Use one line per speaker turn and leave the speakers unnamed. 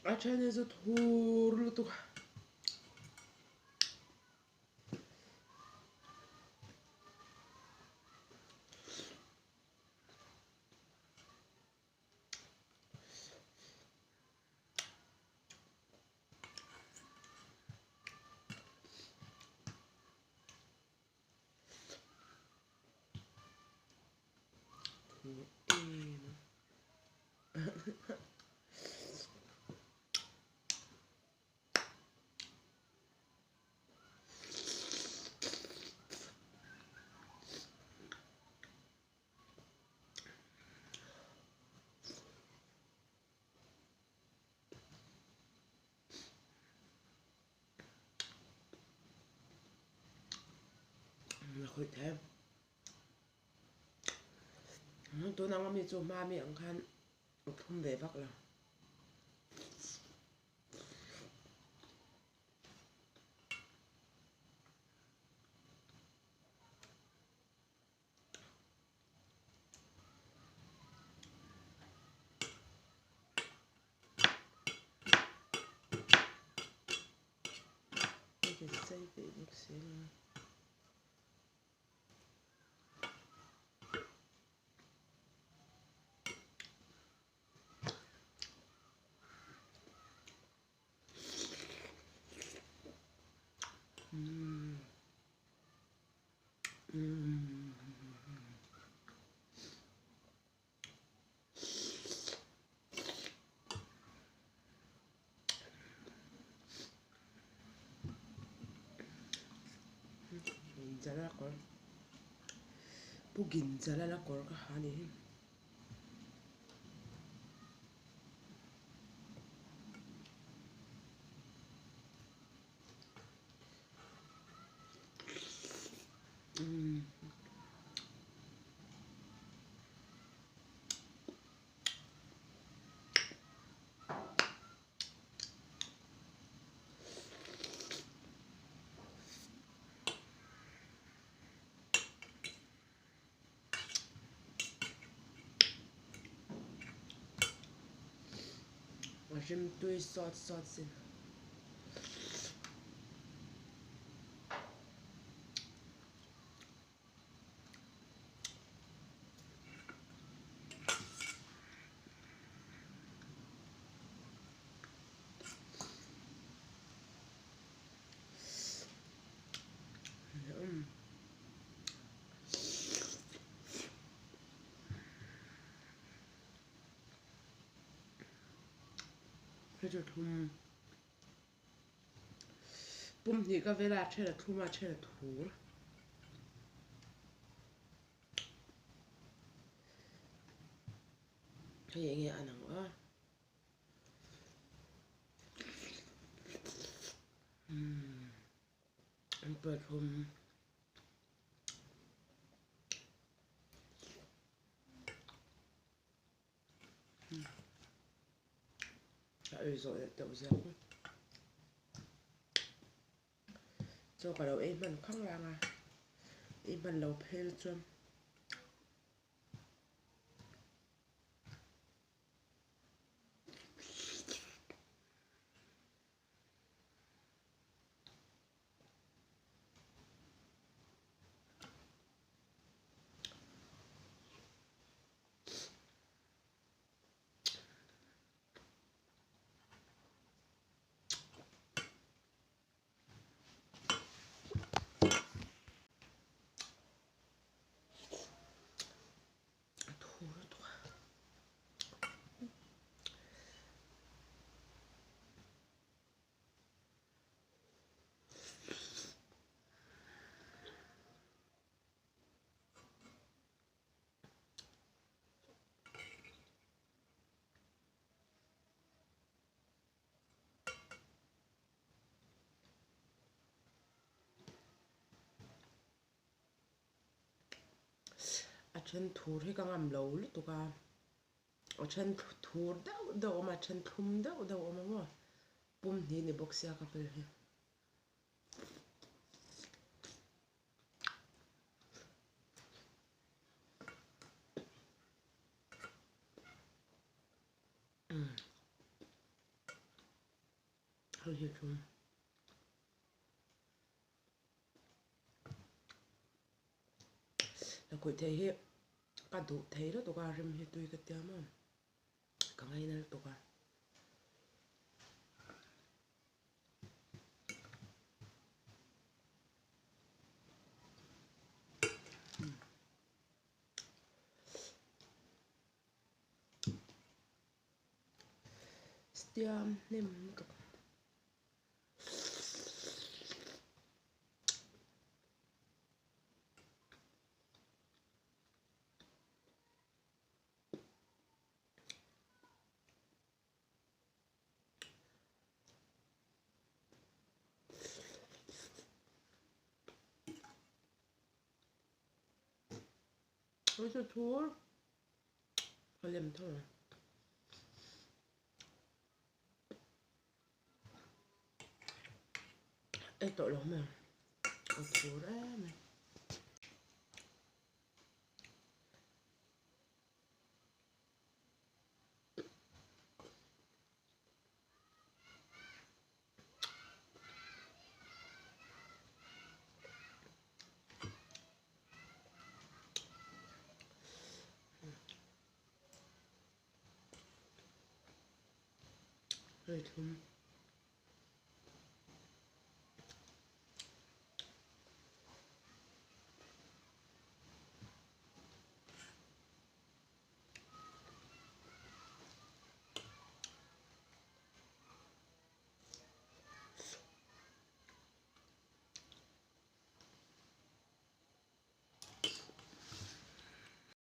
아차에서 도르르 또 거의 돼. tôi đang ăn cho ma miệng khăn không để bắt là cái xây bị bác sĩ là 인자라 걸 보기 인자라 걸가 하니 J'aime tous les sortes. 그래도 좀 뽐니가 왜 라체라 투마체라 투 그 얘기 안 한 거야? 오빠 좀 여기서 오세요. cho cả đầu em mình khóc lang à em mình đầu phê chân chân thú hay càng làm lâu lúc tụi ca ở chân thú đâu mà chân thum đâu mà ngồi bùm thì nè bốc xia cà phê thol hi tum là coi thấy hi cả đủ thấy đó tụi ca rim hi tui cái tiệm mà cả ngày nay tụi ca tiệm nem tụi ôi sao thua phải làm thôi ê tội lắm mà ôi thua đấy mày rồi thua